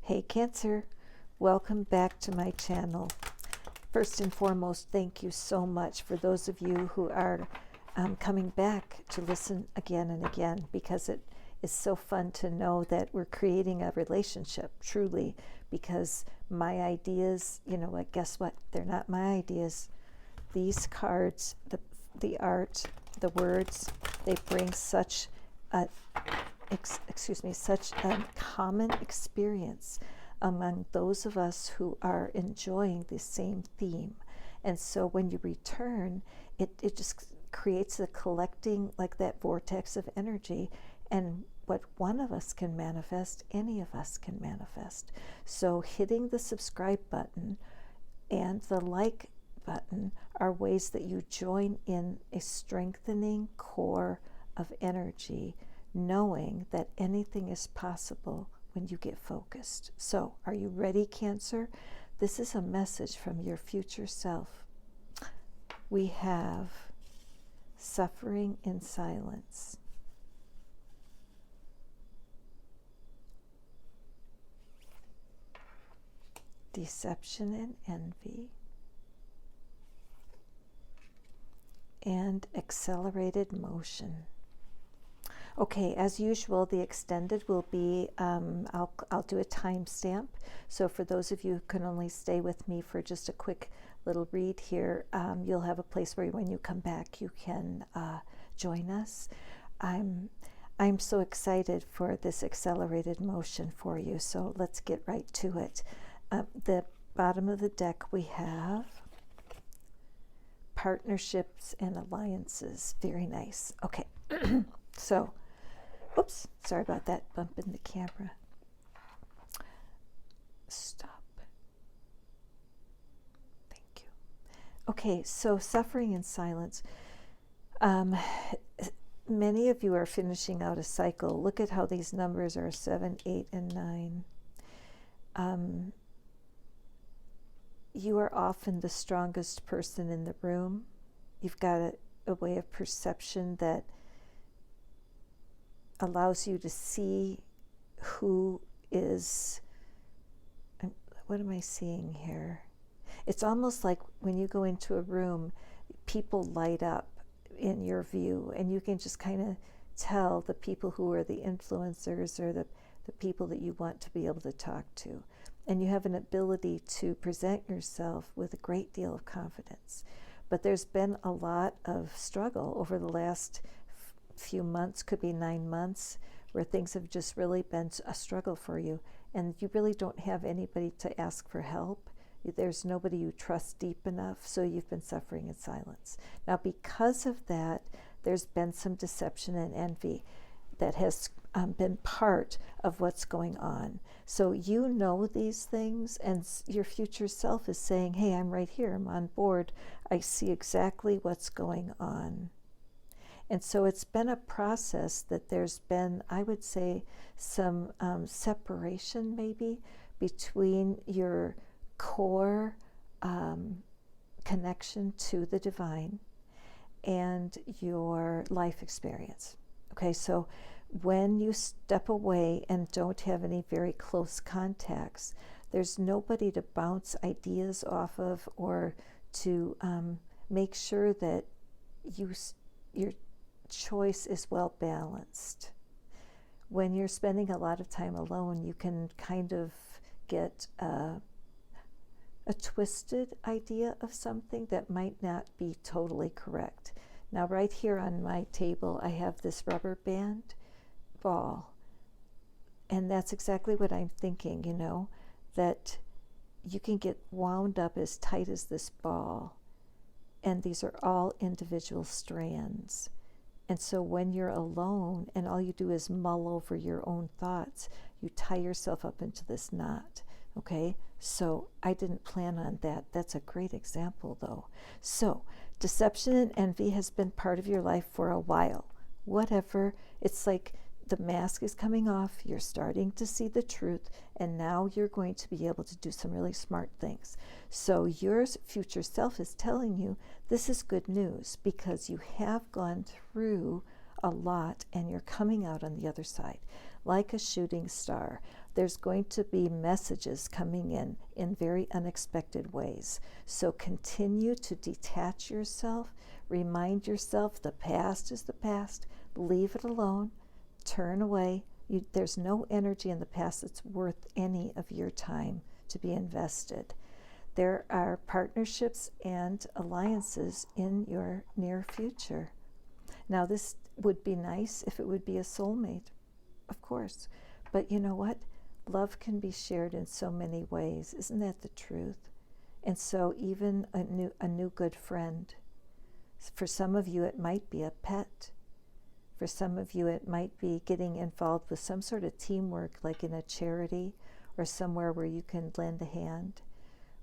Hey Cancer, welcome back to my channel. First and foremost, thank you so much for those of you who are coming back to listen again and again, because it is so fun to know that we're creating a relationship, truly, because my ideas, what? Guess what? They're not my ideas. These cards, the art, the words, they bring such a such a common experience among those of us who are enjoying the same theme. And so when you return, it just creates a collecting, like that vortex of energy. And what one of us can manifest, any of us can manifest. So hitting the subscribe button and the like button are ways that you join in a strengthening core of energy, knowing that anything is possible when you get focused. So, are you ready, Cancer? This is a message from your future self. We have suffering in silence. Deception and envy. And accelerated motion. Okay, as usual, the extended will be, I'll do a timestamp. So for those of you who can only stay with me for just a quick little read here, you'll have a place where when you come back, you can join us. I'm so excited for this accelerated motion for you. So let's get right to it. The bottom of the deck, we have partnerships and alliances. Very nice. Okay, so, oops, sorry about that, bumping the camera. Stop. Thank you. Okay, so suffering in silence. Many of you are finishing out a cycle. Look at how these numbers are 7, 8, and 9. You are often the strongest person in the room. You've got a way of perception that allows you to see who is, what am I seeing here? It's almost like when you go into a room, people light up in your view, and you can just kind of tell the people who are the influencers or the people that you want to be able to talk to. And you have an ability to present yourself with a great deal of confidence. But there's been a lot of struggle over the last few months, could be 9 months, where things have just really been a struggle for you. And you really don't have anybody to ask for help. There's nobody you trust deep enough, so you've been suffering in silence. Now, because of that, there's been some deception and envy that has been part of what's going on. So you know these things, and your future self is saying, hey, I'm right here, I'm on board, I see exactly what's going on. And so it's been a process that there's been, I would say, some separation maybe between your core connection to the divine and your life experience. Okay, so when you step away and don't have any very close contacts, there's nobody to bounce ideas off of or to make sure that your choice is well balanced. When you're spending a lot of time alone, you can kind of get a twisted idea of something that might not be totally correct. Now, right here on my table, I have this rubber band ball. And that's exactly what I'm thinking, that you can get wound up as tight as this ball. And these are all individual strands. And so when you're alone and all you do is mull over your own thoughts, you tie yourself up into this knot. Okay, so I didn't plan on that. That's a great example, though. So deception and envy has been part of your life for a while. Whatever, it's like the mask is coming off, you're starting to see the truth, and now you're going to be able to do some really smart things. So your future self is telling you this is good news, because you have gone through a lot and you're coming out on the other side like a shooting star. there's going to be messages coming in very unexpected ways. So continue to detach yourself, remind yourself the past is the past, leave it alone, turn away. There's no energy in the past that's worth any of your time to be invested. There are partnerships and alliances in your near future. Now, this would be nice if it would be a soulmate, of course. But you know what? Love can be shared in so many ways. Isn't that the truth? And so even a new good friend. For some of you, it might be a pet. For some of you, it might be getting involved with some sort of teamwork, like in a charity or somewhere where you can lend a hand.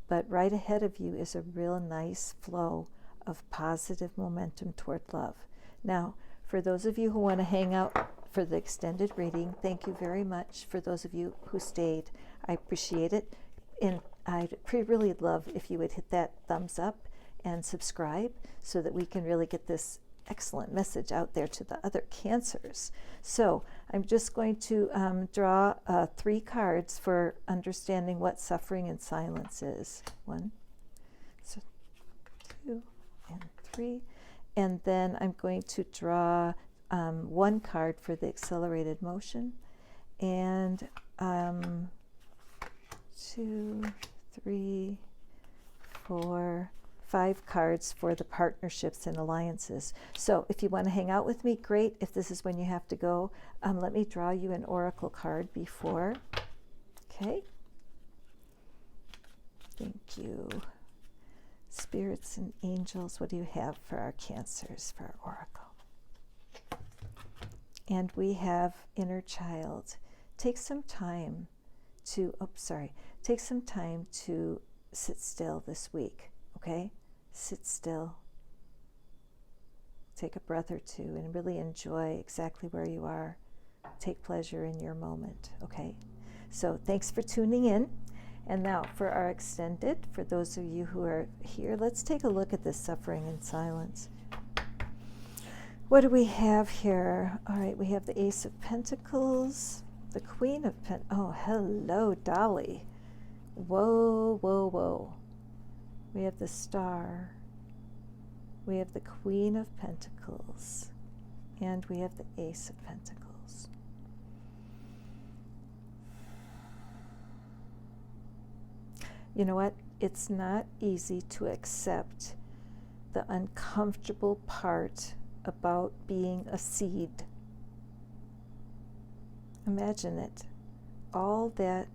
But right ahead of you is a real nice flow of positive momentum toward love. Now, for those of you who want to hang out for the extended reading, thank you very much. For those of you who stayed, I appreciate it. And I'd really love if you would hit that thumbs up and subscribe so that we can really get this excellent message out there to the other Cancers. So I'm just going to draw 3 cards for understanding what suffering and silence is. 1, 2, and 3. And then I'm going to draw 1 card for the accelerated motion, and 2, 3, 4, 5 cards for the partnerships and alliances. So if you want to hang out with me, great. If this is when you have to go, let me draw you an oracle card before. Okay. Thank you. Spirits and angels, what do you have for our Cancers, for our oracle? And we have inner child. Take some time to, take some time to sit still this week, okay? Sit still. Take a breath or two and really enjoy exactly where you are. Take pleasure in your moment, okay? So thanks for tuning in. And now for our extended, for those of you who are here, let's take a look at this suffering and silence. What do we have here? All right, we have the Ace of Pentacles, the Queen of Pentacles. Oh, hello, Dolly. Whoa, whoa, whoa. We have the Star. We have the Queen of Pentacles. And we have the Ace of Pentacles. You know what? It's not easy to accept the uncomfortable part about being a seed. Imagine it. All that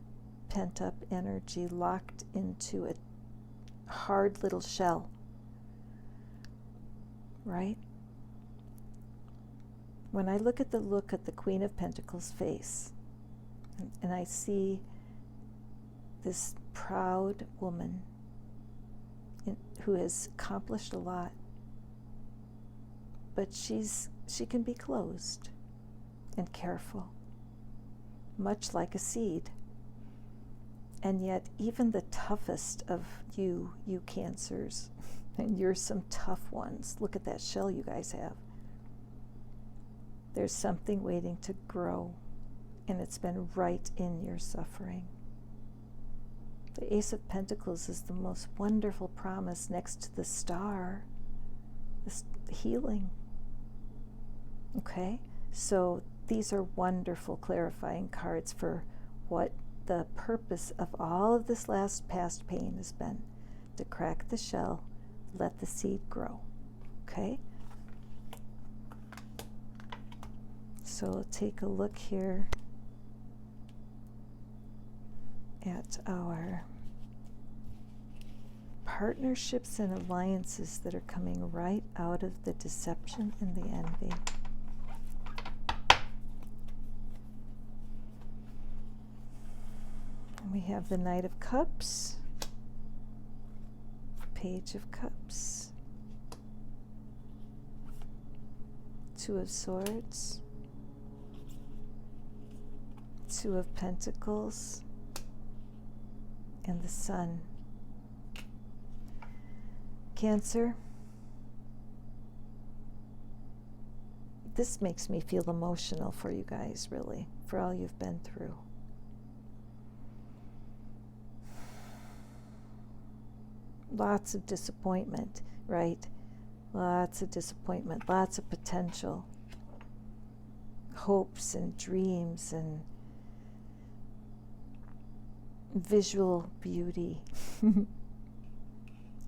pent-up energy locked into a hard little shell, right? When I look at the Queen of Pentacles face, and I see this proud woman who has accomplished a lot, but she can be closed and careful, much like a seed. And yet even the toughest of you Cancers, and you're some tough ones, look at that shell you guys have. There's something waiting to grow, and it's been right in your suffering. The Ace of Pentacles is the most wonderful promise next to the Star, this healing. Okay, so these are wonderful clarifying cards for what the purpose of all of this past pain has been: to crack the shell, let the seed grow. Okay, so we'll take a look here at our partnerships and alliances that are coming right out of the deception and the envy. We have the Knight of Cups, Page of Cups, 2 of Swords, 2 of Pentacles, and the Sun. Cancer, this makes me feel emotional for you guys, really, for all you've been through. lots of disappointment, right? Lots of disappointment, lots of potential, hopes and dreams and visual beauty.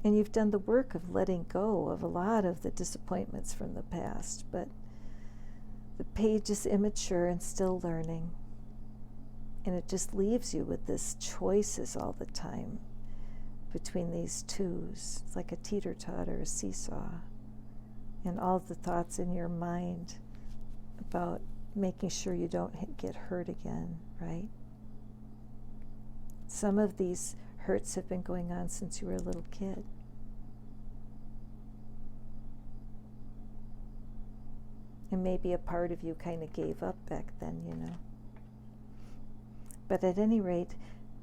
And you've done the work of letting go of a lot of the disappointments from the past, but the page is immature and still learning. And it just leaves you with this choices all the time between these twos. It's like a teeter-totter, a seesaw. And all the thoughts in your mind about making sure you don't get hurt again, right? Some of these hurts have been going on since you were a little kid. And maybe a part of you kind of gave up back then, you know. But at any rate,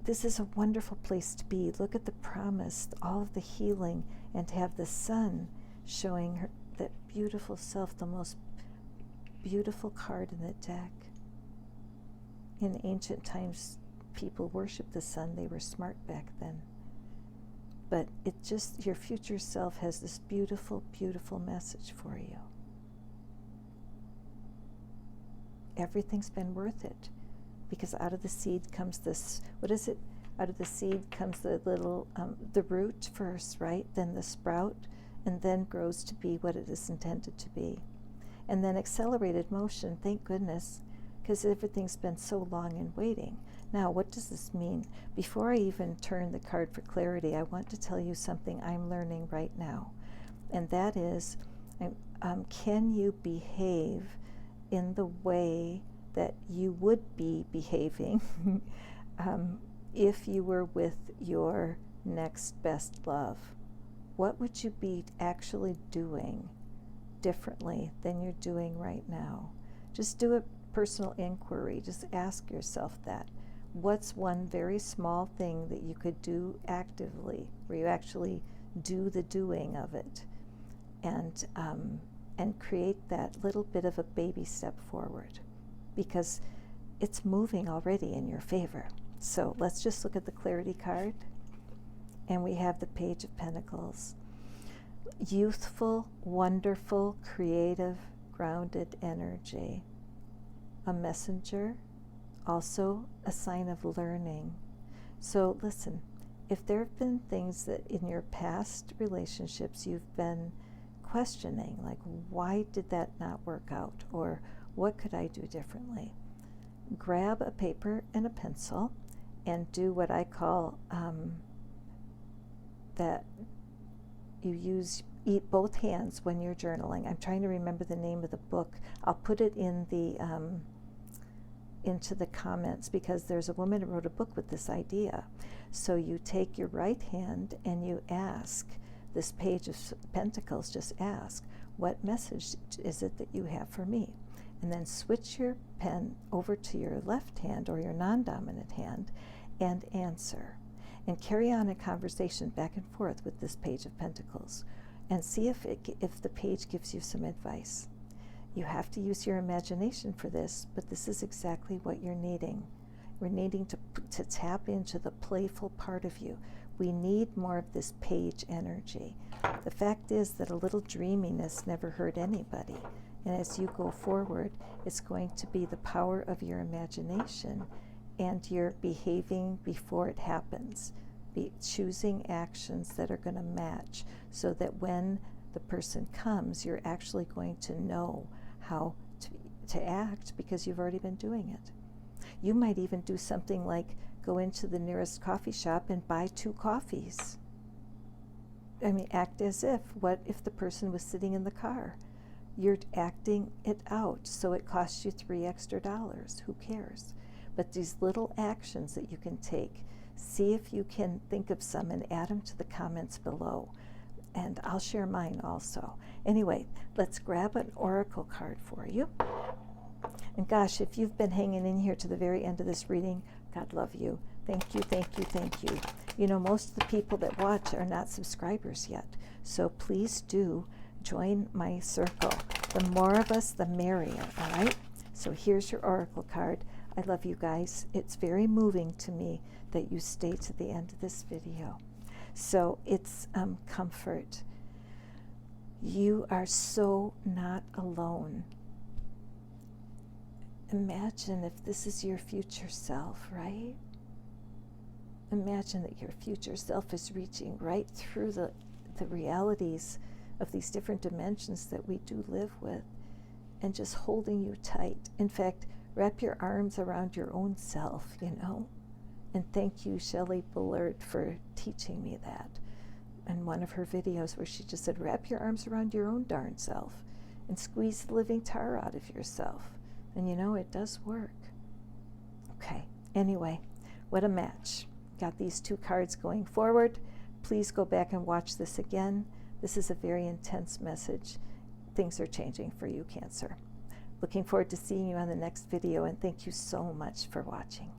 this is a wonderful place to be. Look at the promise, all of the healing, and to have the sun showing her that beautiful self, the most beautiful card in the deck. In ancient times, people worshiped the sun. They were smart back then. But it just, your future self has this beautiful, beautiful message for you. Everything's been worth it, because out of the seed comes this, what is it? Out of the seed comes the little, the root first, right? Then the sprout, and then grows to be what it is intended to be. And then accelerated motion, thank goodness, because everything's been so long in waiting. Now, what does this mean? Before I even turn the card for clarity, I want to tell you something I'm learning right now. And that is, can you behave in the way that you would be behaving if you were with your next best love? What would you be actually doing differently than you're doing right now? Just do a personal inquiry. Just ask yourself that. What's one very small thing that you could do actively, where you actually do the doing of it, and create that little bit of a baby step forward, because it's moving already in your favor. So let's just look at the clarity card, and we have the Page of Pentacles. Youthful, wonderful, creative, grounded energy. A messenger, also a sign of learning. So listen, if there have been things that in your past relationships you've been questioning, like why did that not work out, or what could I do differently, grab a paper and a pencil and do what I call that you eat both hands when you're journaling. I'm trying to remember the name of the book. I'll put it in the into the comments, because there's a woman who wrote a book with this idea. So you take your right hand and you ask this Page of Pentacles, just ask, what message is it that you have for me? And then switch your pen over to your left hand or your non-dominant hand and answer. And carry on a conversation back and forth with this Page of Pentacles, and see if the page gives you some advice. You have to use your imagination for this, but this is exactly what you're needing. We're needing to tap into the playful part of you. We need more of this page energy. The fact is that a little dreaminess never hurt anybody. And as you go forward, it's going to be the power of your imagination and your behaving before it happens. Choosing actions that are going to match, so that when the person comes, you're actually going to know how to act, because you've already been doing it. You might even do something like go into the nearest coffee shop and buy 2 coffees. I mean, act as if. What if the person was sitting in the car? You're acting it out, so it costs you $3 extra. Who cares? But these little actions that you can take, see if you can think of some and add them to the comments below. And I'll share mine also. Anyway, let's grab an oracle card for you. And gosh, if you've been hanging in here to the very end of this reading, God love you. Thank you, thank you, thank you. You know, most of the people that watch are not subscribers yet. So please do join my circle. The more of us, the merrier, all right? So here's your oracle card. I love you guys. It's very moving to me that you stay to the end of this video. So it's comfort. You are so not alone. Imagine if this is your future self, right? Imagine that your future self is reaching right through the realities of these different dimensions that we do live with and just holding you tight. In fact, wrap your arms around your own self, you know. And thank you, Shelley Bullard, for teaching me that in one of her videos where she just said, wrap your arms around your own darn self and squeeze the living tar out of yourself. And you know, it does work. Okay, anyway, what a match. Got these 2 cards going forward. Please go back and watch this again. This is a very intense message. Things are changing for you, Cancer. Looking forward to seeing you on the next video, and thank you so much for watching.